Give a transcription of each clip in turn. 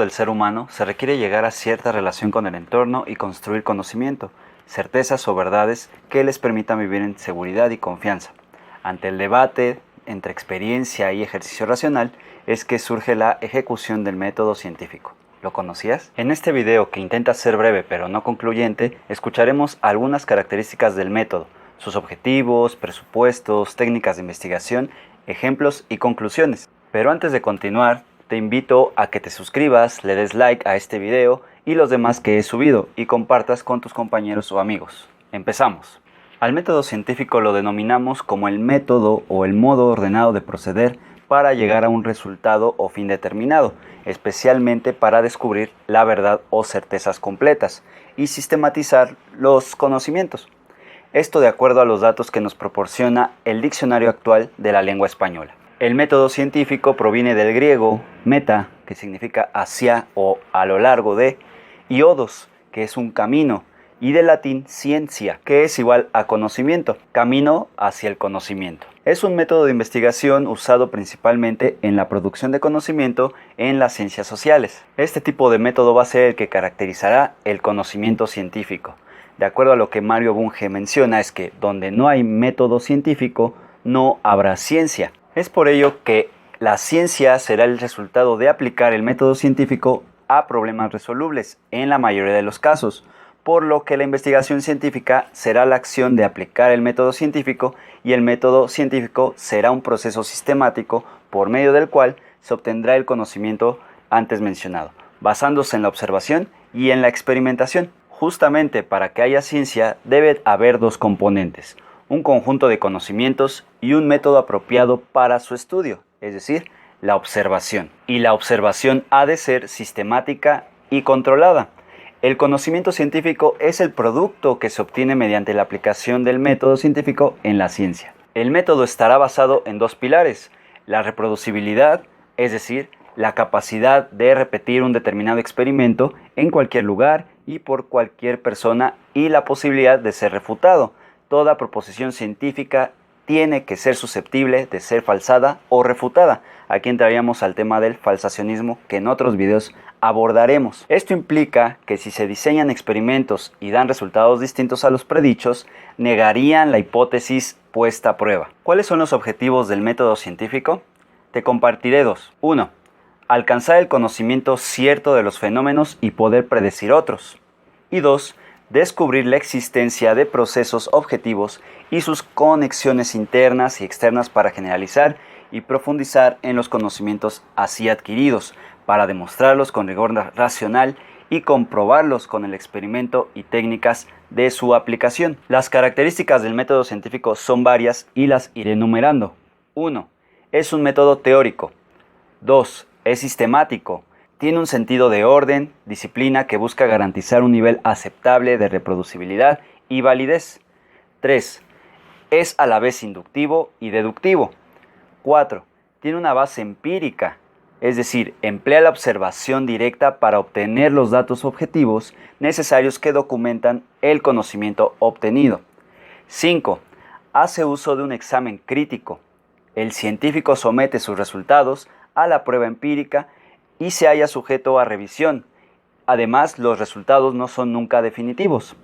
del ser humano se requiere llegar a cierta relación con el entorno y construir conocimiento, certezas o verdades que les permitan vivir en seguridad y confianza. Ante el debate entre experiencia y ejercicio racional es que surge la ejecución del método científico. ¿Lo conocías? En este video, que intenta ser breve pero no concluyente, escucharemos algunas características del método, sus objetivos, presupuestos, técnicas de investigación, ejemplos y conclusiones. Pero antes de continuar, te invito a que te suscribas, le des like a este video y los demás que he subido y compartas con tus compañeros o amigos. Empezamos. Al método científico lo denominamos como el método o el modo ordenado de proceder para llegar a un resultado o fin determinado, especialmente para descubrir la verdad o certezas completas y sistematizar los conocimientos. Esto de acuerdo a los datos que nos proporciona el diccionario actual de la lengua española. El método científico proviene del griego meta, que significa hacia o a lo largo de, y odos, que es un camino, y del latín ciencia, que es igual a conocimiento, camino hacia el conocimiento. Es un método de investigación usado principalmente en la producción de conocimiento en las ciencias sociales. Este tipo de método va a ser el que caracterizará el conocimiento científico. De acuerdo a lo que Mario Bunge menciona, es que donde no hay método científico, no habrá ciencia. Es por ello que la ciencia será el resultado de aplicar el método científico a problemas resolubles en la mayoría de los casos, por lo que la investigación científica será la acción de aplicar el método científico y el método científico será un proceso sistemático por medio del cual se obtendrá el conocimiento antes mencionado, basándose en la observación y en la experimentación. Justamente para que haya ciencia debe haber dos componentes: un conjunto de conocimientos y un método apropiado para su estudio, es decir, la observación. Y la observación ha de ser sistemática y controlada. El conocimiento científico es el producto que se obtiene mediante la aplicación del método científico en la ciencia. El método estará basado en dos pilares: la reproducibilidad, es decir, la capacidad de repetir un determinado experimento en cualquier lugar y por cualquier persona, y la posibilidad de ser refutado. Toda proposición científica tiene que ser susceptible de ser falsada o refutada. Aquí entraríamos al tema del falsacionismo, que en otros videos abordaremos. Esto implica que si se diseñan experimentos y dan resultados distintos a los predichos, negarían la hipótesis puesta a prueba. ¿Cuáles son los objetivos del método científico? Te compartiré dos. 1. Alcanzar el conocimiento cierto de los fenómenos y poder predecir otros. Y 2. Descubrir la existencia de procesos objetivos y sus conexiones internas y externas para generalizar y profundizar en los conocimientos así adquiridos, para demostrarlos con rigor racional y comprobarlos con el experimento y técnicas de su aplicación. Las características del método científico son varias y las iré enumerando. 1. Es un método teórico. 2. Es sistemático. Tiene un sentido de orden, disciplina que busca garantizar un nivel aceptable de reproducibilidad y validez. 3. Es a la vez inductivo y deductivo. 4. Tiene una base empírica, es decir, emplea la observación directa para obtener los datos objetivos necesarios que documentan el conocimiento obtenido. 5. Hace uso de un examen crítico. El científico somete sus resultados a la prueba empírica y se halla sujeto a revisión. Además, los resultados no son nunca definitivos.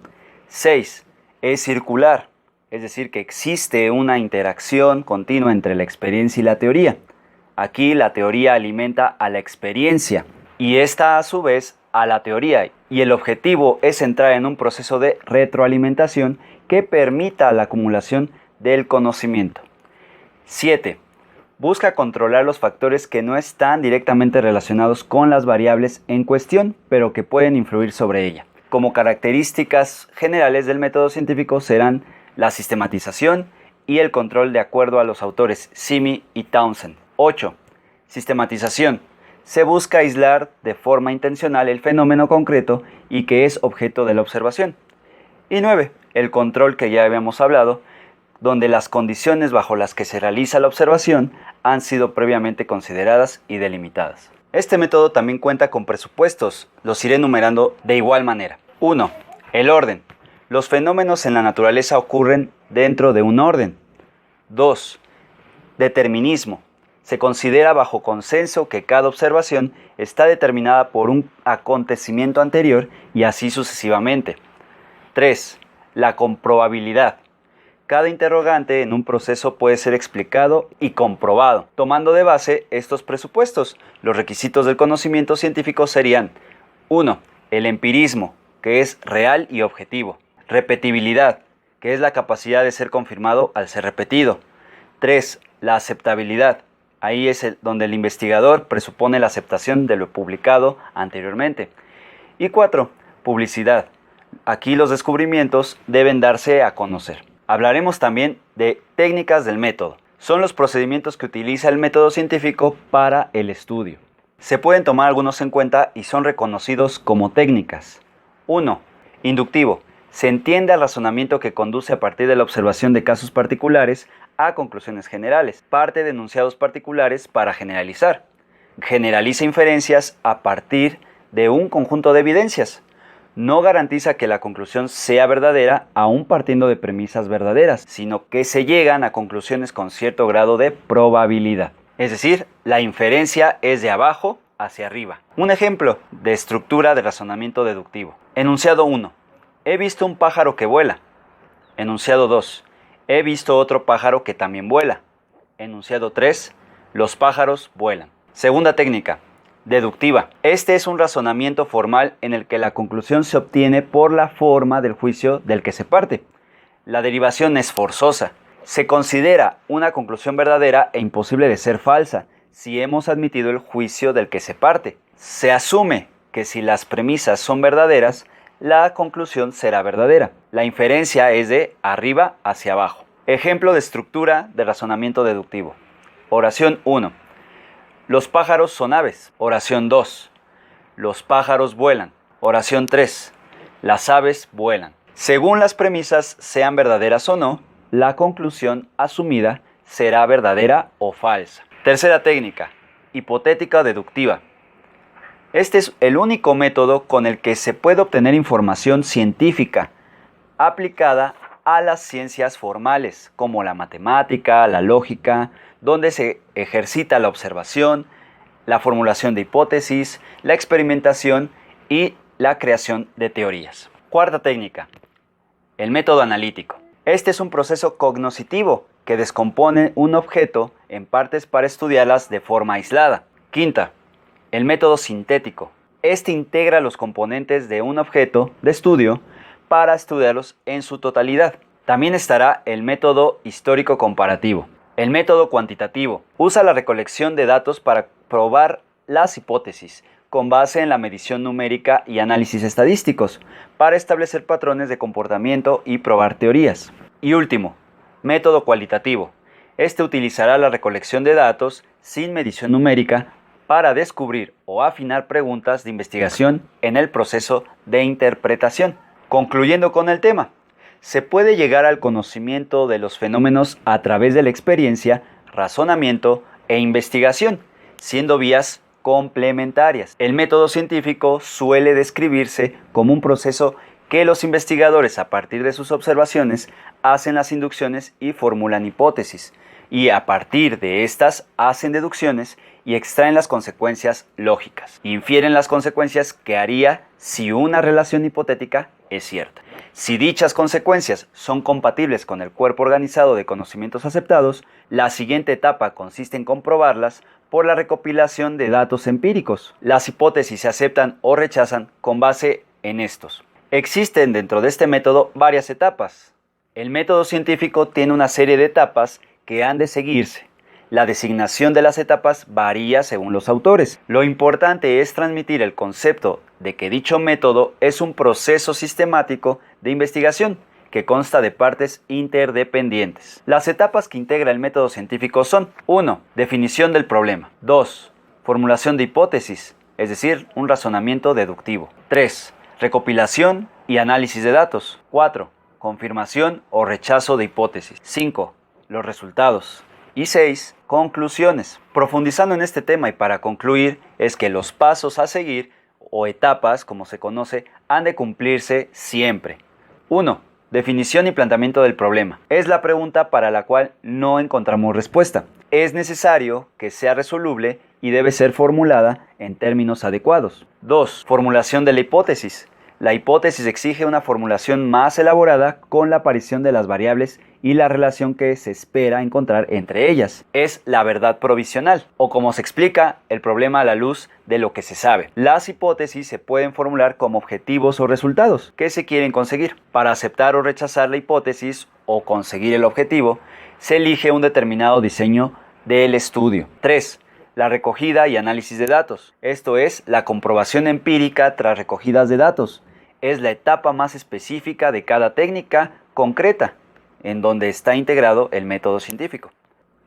6. Es circular, es decir, que existe una interacción continua entre la experiencia y la teoría. Aquí la teoría alimenta a la experiencia y esta a su vez a la teoría, y el objetivo es entrar en un proceso de retroalimentación que permita la acumulación del conocimiento. 7. Busca controlar los factores que no están directamente relacionados con las variables en cuestión, pero que pueden influir sobre ella. Como características generales del método científico serán la sistematización y el control de acuerdo a los autores Simi y Townsend. 8. Sistematización. Se busca aislar de forma intencional el fenómeno concreto y que es objeto de la observación. Y 9. El control, que ya habíamos hablado, donde las condiciones bajo las que se realiza la observación han sido previamente consideradas y delimitadas. Este método también cuenta con presupuestos, los iré enumerando de igual manera. 1. El orden. Los fenómenos en la naturaleza ocurren dentro de un orden. 2. Determinismo. Se considera bajo consenso que cada observación está determinada por un acontecimiento anterior y así sucesivamente. 3. La comprobabilidad. Cada interrogante en un proceso puede ser explicado y comprobado. Tomando de base estos presupuestos, los requisitos del conocimiento científico serían: 1. El empirismo, que es real y objetivo. Repetibilidad, que es la capacidad de ser confirmado al ser repetido. 3. La aceptabilidad. Ahí es donde el investigador presupone la aceptación de lo publicado anteriormente. Y 4. Publicidad. Aquí los descubrimientos deben darse a conocer. Hablaremos también de técnicas del método. Son los procedimientos que utiliza el método científico para el estudio. Se pueden tomar algunos en cuenta y son reconocidos como técnicas. 1. Inductivo. Se entiende al razonamiento que conduce a partir de la observación de casos particulares a conclusiones generales. Parte de enunciados particulares para generalizar. Generaliza inferencias a partir de un conjunto de evidencias. No garantiza que la conclusión sea verdadera aún partiendo de premisas verdaderas, sino que se llegan a conclusiones con cierto grado de probabilidad. Es decir, la inferencia es de abajo hacia arriba. Un ejemplo de estructura de razonamiento deductivo. Enunciado 1. He visto un pájaro que vuela. Enunciado 2. He visto otro pájaro que también vuela. Enunciado 3. Los pájaros vuelan. Segunda técnica. Deductiva. Este es un razonamiento formal en el que la conclusión se obtiene por la forma del juicio del que se parte. La derivación es forzosa. Se considera una conclusión verdadera e imposible de ser falsa si hemos admitido el juicio del que se parte. Se asume que si las premisas son verdaderas, la conclusión será verdadera. La inferencia es de arriba hacia abajo. Ejemplo de estructura de razonamiento deductivo. Oración 1. Los pájaros son aves. Oración 2. Los pájaros vuelan. Oración 3. Las aves vuelan. Según las premisas sean verdaderas o no, la conclusión asumida será verdadera o falsa. Tercera técnica. Hipotética deductiva. Este es el único método con el que se puede obtener información científica aplicada a las ciencias formales, como la matemática, la lógica, donde se ejercita la observación, la formulación de hipótesis, la experimentación y la creación de teorías. Cuarta técnica, el método analítico. Este es un proceso cognoscitivo que descompone un objeto en partes para estudiarlas de forma aislada. Quinta, el método sintético. Este integra los componentes de un objeto de estudio para estudiarlos en su totalidad. También estará el método histórico comparativo. El método cuantitativo usa la recolección de datos para probar las hipótesis con base en la medición numérica y análisis estadísticos para establecer patrones de comportamiento y probar teorías. Y último, método cualitativo. Este utilizará la recolección de datos sin medición numérica para descubrir o afinar preguntas de investigación en el proceso de interpretación. Concluyendo con el tema, se puede llegar al conocimiento de los fenómenos a través de la experiencia, razonamiento e investigación, siendo vías complementarias. El método científico suele describirse como un proceso que los investigadores, a partir de sus observaciones, hacen las inducciones y formulan hipótesis, y a partir de estas hacen deducciones y extraen las consecuencias lógicas. Infieren las consecuencias que haría si una relación hipotética es cierta. Si dichas consecuencias son compatibles con el cuerpo organizado de conocimientos aceptados, la siguiente etapa consiste en comprobarlas por la recopilación de datos empíricos. Las hipótesis se aceptan o rechazan con base en estos. Existen dentro de este método varias etapas. El método científico tiene una serie de etapas que han de seguirse. La designación de las etapas varía según los autores. Lo importante es transmitir el concepto de que dicho método es un proceso sistemático de investigación que consta de partes interdependientes. Las etapas que integra el método científico son: 1. Definición del problema. 2. Formulación de hipótesis, es decir, un razonamiento deductivo. 3. Recopilación y análisis de datos. 4. Confirmación o rechazo de hipótesis. 5. Los resultados. Y 6. Conclusiones. Profundizando en este tema y para concluir, es que los pasos a seguir, o etapas como se conoce, han de cumplirse siempre. 1. Definición y planteamiento del problema. Es la pregunta para la cual no encontramos respuesta. Es necesario que sea resoluble y debe ser formulada en términos adecuados. 2. Formulación de la hipótesis. La hipótesis exige una formulación más elaborada con la aparición de las variables y la relación que se espera encontrar entre ellas. Es la verdad provisional, o como se explica el problema a la luz de lo que se sabe. Las hipótesis se pueden formular como objetivos o resultados que se quieren conseguir. Para aceptar o rechazar la hipótesis o conseguir el objetivo, se elige un determinado diseño del estudio. 3. La recogida y análisis de datos. Esto es la comprobación empírica tras recogidas de datos. Es la etapa más específica de cada técnica concreta, en donde está integrado el método científico.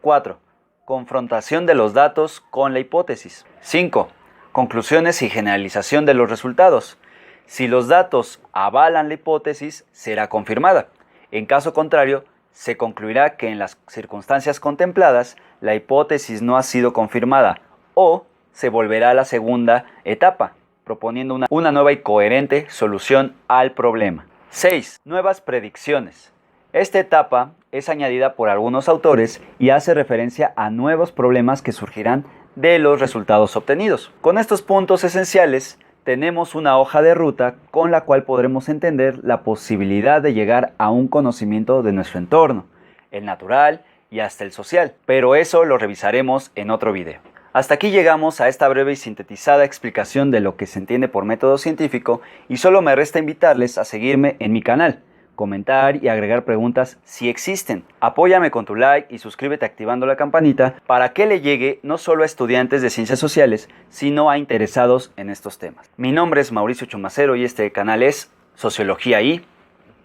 4. Confrontación de los datos con la hipótesis. 5. Conclusiones y generalización de los resultados. Si los datos avalan la hipótesis, será confirmada. En caso contrario, se concluirá que en las circunstancias contempladas, la hipótesis no ha sido confirmada o se volverá a la segunda etapa, proponiendo una nueva y coherente solución al problema. 6. Nuevas predicciones. Esta etapa es añadida por algunos autores y hace referencia a nuevos problemas que surgirán de los resultados obtenidos. Con estos puntos esenciales, tenemos una hoja de ruta con la cual podremos entender la posibilidad de llegar a un conocimiento de nuestro entorno, el natural y hasta el social, pero eso lo revisaremos en otro video. Hasta aquí llegamos a esta breve y sintetizada explicación de lo que se entiende por método científico y solo me resta invitarles a seguirme en mi canal, comentar y agregar preguntas si existen. Apóyame con tu like y suscríbete activando la campanita para que le llegue no solo a estudiantes de ciencias sociales, sino a interesados en estos temas. Mi nombre es Mauricio Chumacero y este canal es Sociología y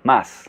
más.